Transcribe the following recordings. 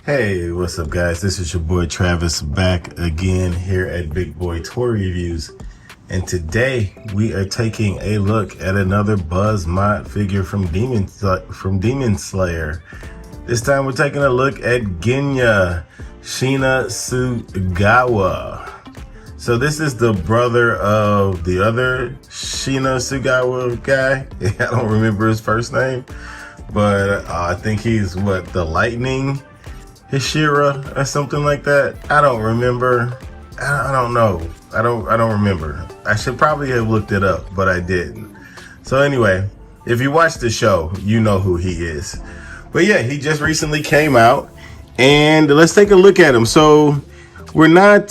Hey, what's up guys? This is your boy Travis back again here at Big Boy Toy Reviews. And today we are taking a look at another BuzzMod figure from Demon Slayer. This time we're taking a look at Genya, Shinazugawa. So this is the brother of the other Shinazugawa guy. I don't remember his first name, but I think he's the Lightning Hishira or something like that. I don't remember. I don't know. I don't remember. I should probably have looked it up, but I didn't. So anyway, if you watch the show, you know who he is. But yeah, he just recently came out, and let's take a look at him. So we're not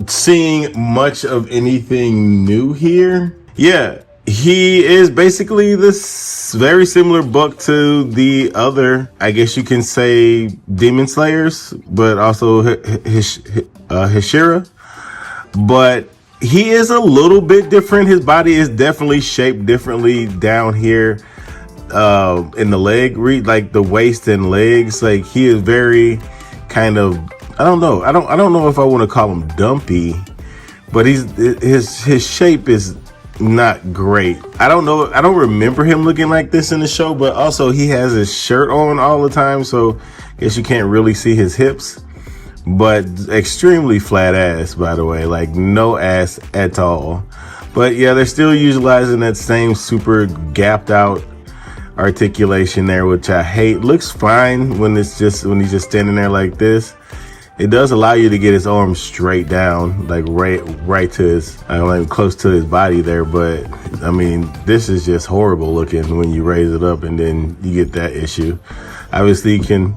seeing much of anything new here. Yeah, he is basically this very similar buck to the other, I guess you can say, Demon Slayers, but also Hishira. But he is a little bit different. His body is definitely shaped differently down here in the leg, like the waist and legs. Like he is very kind of, I don't know if I want to call him dumpy, but his shape is not great. I don't remember him looking like this in the show, but also he has his shirt on all the time, so I guess you can't really see his hips. But extremely flat ass, by the way, like no ass at all. But yeah, they're still utilizing that same super gapped out articulation there, which I hate. Looks fine when he's just standing there like this. It does allow you to get his arms straight down, like right to his, like close to his body there. But I mean, this is just horrible looking when you raise it up and then you get that issue. Obviously you can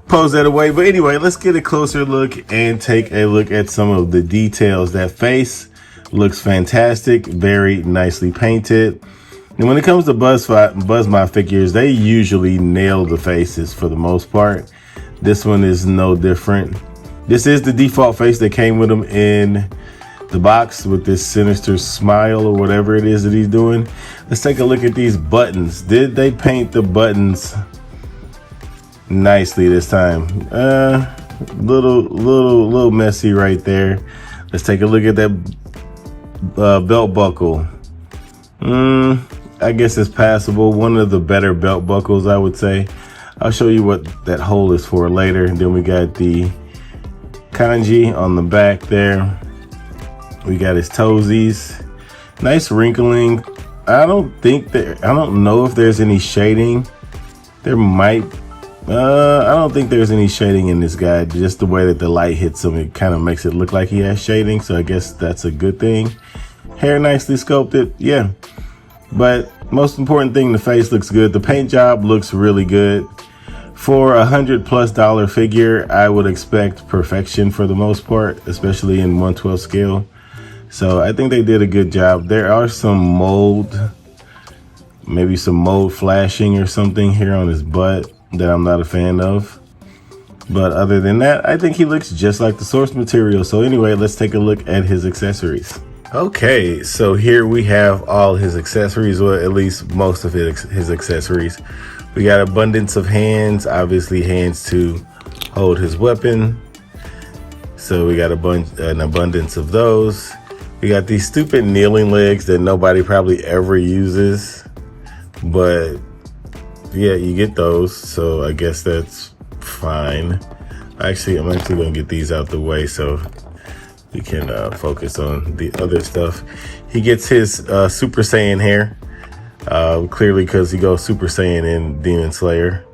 pose that away. But anyway, let's get a closer look and take a look at some of the details. That face looks fantastic, very nicely painted. And when it comes to BuzzMod figures, they usually nail the faces for the most part. This one is no different. This is the default face that came with him in the box with this sinister smile or whatever it is that he's doing. Let's take a look at these buttons. Did they paint the buttons nicely this time? Little messy right there. Let's take a look at that belt buckle. I guess it's passable. One of the better belt buckles, I would say. I'll show you what that hole is for later. And then we got the kanji on the back there. We got his toesies. Nice wrinkling. I don't know if there's any shading. There might. I don't think there's any shading in this guy. Just the way that the light hits him, it kind of makes it look like he has shading. So I guess that's a good thing. Hair nicely sculpted. Yeah. But most important thing, the face looks good. The paint job looks really good. For $100+ figure, I would expect perfection for the most part, especially in 1/12 scale. So I think they did a good job. There are some mold, maybe some mold flashing or something here on his butt that I'm not a fan of. But other than that, I think he looks just like the source material. So anyway, let's take a look at his accessories. Okay, so here we have all his accessories, or at least most of his accessories. We got abundance of hands, obviously hands to hold his weapon. So we got an abundance of those. We got these stupid kneeling legs that nobody probably ever uses, but yeah, you get those. So I guess that's fine. I'm actually gonna get these out the way so we can focus on the other stuff. He gets his Super Saiyan hair. Clearly because he goes Super Saiyan in Demon Slayer.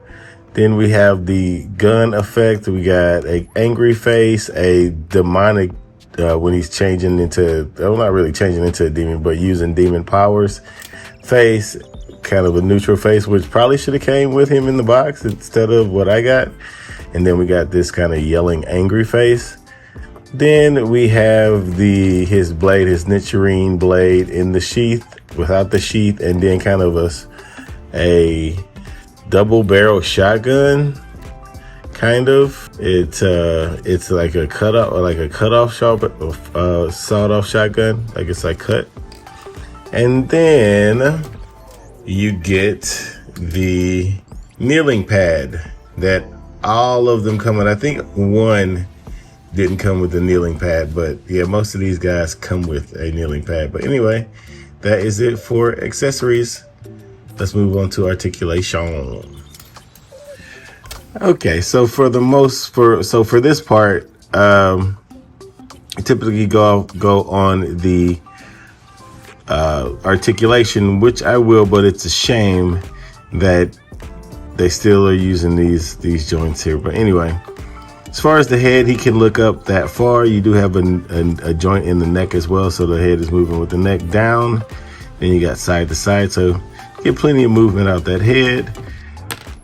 Then we have the gun effect. We got a angry face, a demonic when he's changing into, well, not really changing into a demon, but using demon powers face, kind of a neutral face, which probably should have came with him in the box instead of what I got. And then we got this kind of yelling angry face. Then we have his blade, his Nichiren blade in the sheath, without the sheath, and then kind of a double barrel shotgun, kind of. It's like a cutoff sawed off shotgun, like it's like cut. And then you get the kneeling pad that all of them come with, I think one didn't come with a kneeling pad, but yeah, most of these guys come with a kneeling pad. But anyway, that is it for accessories. Let's move on to articulation. Okay, so for this part, typically go on the articulation, which I will, but it's a shame that they still are using these joints here. But anyway, as far as the head, he can look up that far. You do have a joint in the neck as well, so the head is moving with the neck down. Then you got side to side, so get plenty of movement out that head.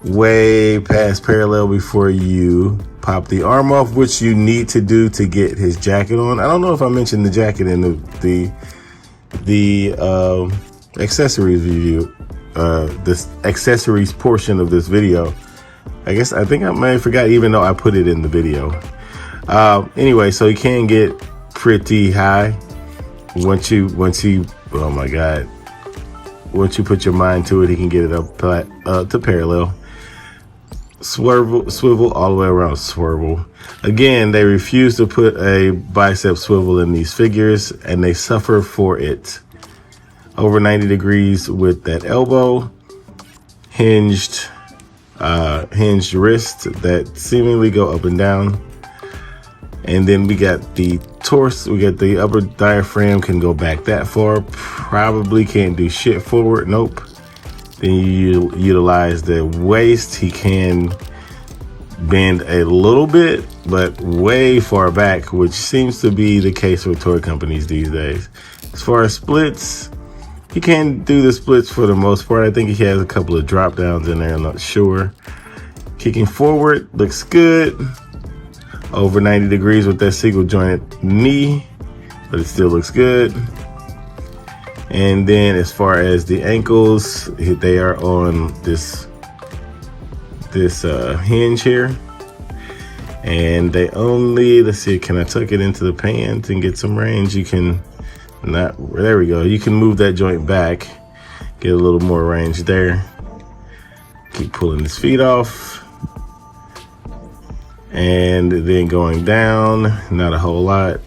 Way past parallel before you pop the arm off, which you need to do to get his jacket on. I don't know if I mentioned the jacket in the accessories review, this accessories portion of this video. I think I may have forgot, even though I put it in the video. Anyway, so you can get pretty high once you oh my god, once you put your mind to it, he can get it up to parallel. Swivel all the way around, swivel. Again, they refuse to put a bicep swivel in these figures, and they suffer for it. Over 90 degrees with that elbow, hinged wrist that seemingly go up and down. And then we got the torso, we got the upper diaphragm can go back that far. Probably can't do shit forward, nope. Then you utilize the waist. He can bend a little bit, but way far back, which seems to be the case with toy companies these days. As far as splits, he can do the splits for the most part. I think he has a couple of drop downs in there, I'm not sure. Kicking forward, looks good. Over 90 degrees with that single jointed knee, but it still looks good. And then as far as the ankles, they are on this hinge here. And they only, let's see, can I tuck it into the pants and get some range? You can not, there we go. You can move that joint back, get a little more range there. Keep pulling his feet off. And then going down, not a whole lot.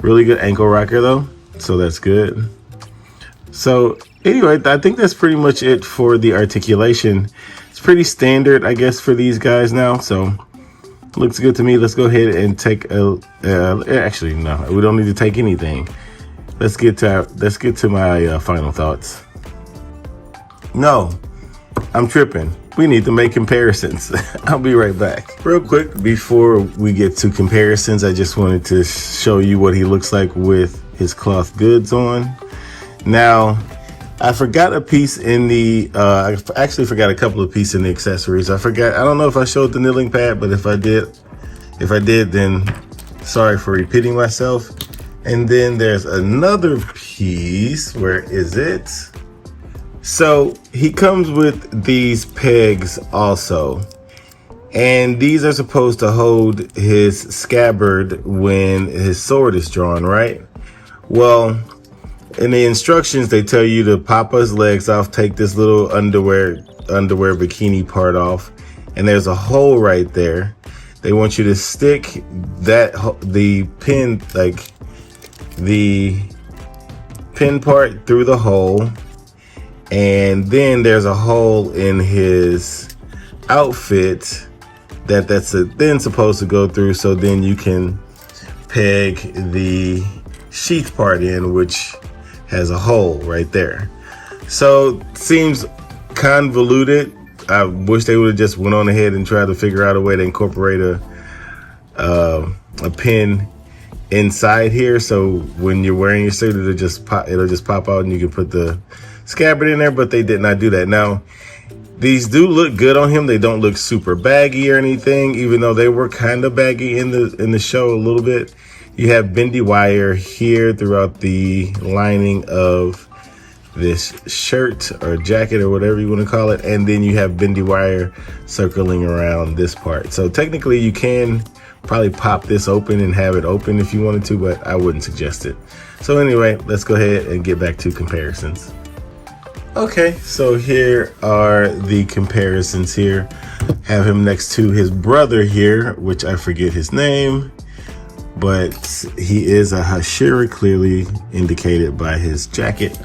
Really good ankle rocker though, so that's good. So anyway, I think that's pretty much it for the articulation. It's pretty standard, I guess, for these guys now. So looks good to me. Let's go ahead and take actually, no, we don't need to take anything. Let's get to my final thoughts. No, I'm tripping. We need to make comparisons. I'll be right back. Real quick, before we get to comparisons, I just wanted to show you what he looks like with his cloth goods on. Now, I forgot a piece in the, I actually forgot a couple of pieces in the accessories. I don't know if I showed the kneeling pad, but if I did, then sorry for repeating myself. And then there's another piece. Where is it? So he comes with these pegs also. And these are supposed to hold his scabbard when his sword is drawn, right? Well, in the instructions, they tell you to pop his legs off, take this little underwear bikini part off, and there's a hole right there. They want you to stick the pin part through the hole, and then there's a hole in his outfit that's then supposed to go through, so then you can peg the sheath part in, which has a hole right there. So seems convoluted. I wish they would have just went on ahead and tried to figure out a way to incorporate a pin inside here, so when you're wearing your suit, it'll just pop out and you can put the scabbard in there, but they did not do that. Now, these do look good on him. They don't look super baggy or anything, even though they were kind of baggy in the show a little bit. You have bendy wire here throughout the lining of this shirt or jacket or whatever you want to call it, and then you have bendy wire circling around this part. So technically you can probably pop this open and have it open if you wanted to, but I wouldn't suggest it. So anyway, let's go ahead and get back to comparisons. Okay, so here are the comparisons here. Have him next to his brother here, which I forget his name, but he is a Hashira, clearly indicated by his jacket.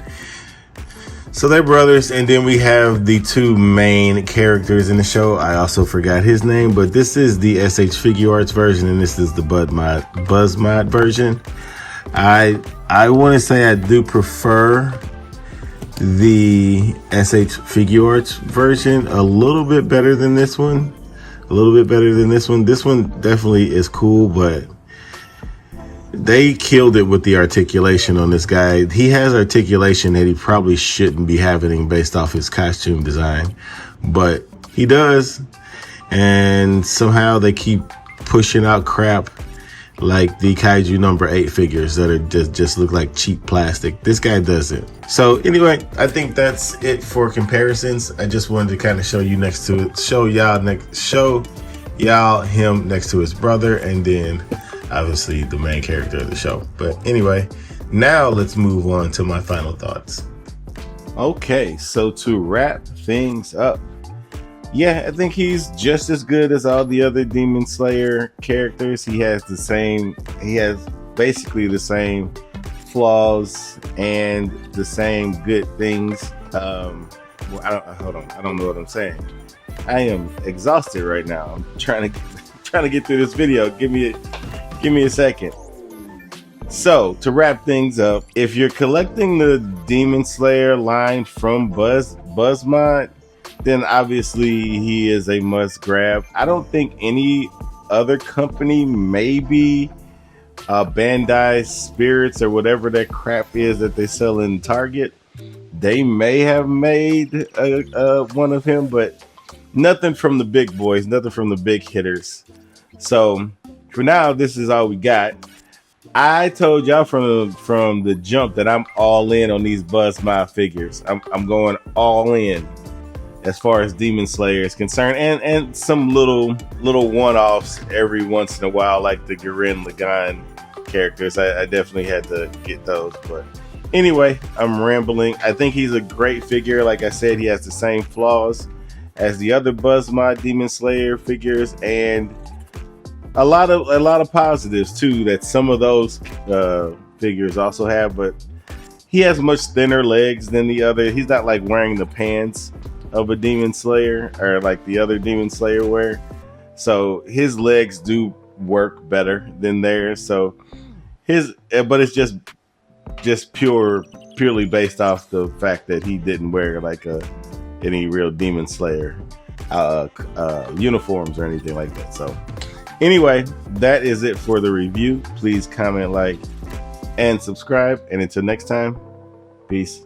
So they're brothers, and then we have the two main characters in the show. I also forgot his name, but this is the SH Figure Arts version, and this is the BuzzMod version. I want to say I do prefer the SH Figure Arts version a little bit better than this one. This one definitely is cool, but they killed it with the articulation on this guy. He has articulation that he probably shouldn't be having based off his costume design, but he does. And somehow they keep pushing out crap like the Kaiju number 8 figures that are just look like cheap plastic. This guy doesn't. So anyway, I think that's it for comparisons. I just wanted to kind of show you next to it, show y'all him next to his brother, and then obviously the main character of the show. But anyway, now let's move on to my final thoughts. Okay, so to wrap things up, yeah, I think he's just as good as all the other Demon Slayer characters. He has basically the same flaws and the same good things. I don't know what I'm saying. I am exhausted right now. I'm trying to get through this video. Give me a second. So to wrap things up, if you're collecting the Demon Slayer line from BuzzMod, then obviously he is a must grab. I don't think any other company, maybe Bandai Spirits or whatever that crap is that they sell in Target, they may have made one of him, but nothing from the big boys, nothing from the big hitters. So for now, this is all we got. I told y'all from the jump that I'm all in on these BuzzMod figures. I'm going all in as far as Demon Slayer is concerned, and some little one-offs every once in a while, like the Gurren Lagann characters. I definitely had to get those. But anyway, I'm rambling. I think he's a great figure. Like I said, he has the same flaws as the other BuzzMod Demon Slayer figures, and a lot of positives too that some of those figures also have. But he has much thinner legs than the other. He's not like wearing the pants of a Demon Slayer or like the other Demon Slayer wear. So his legs do work better than theirs. So but it's just purely based off the fact that he didn't wear like any real Demon Slayer uniforms or anything like that. So anyway, that is it for the review. Please comment, like, and subscribe. And until next time, peace.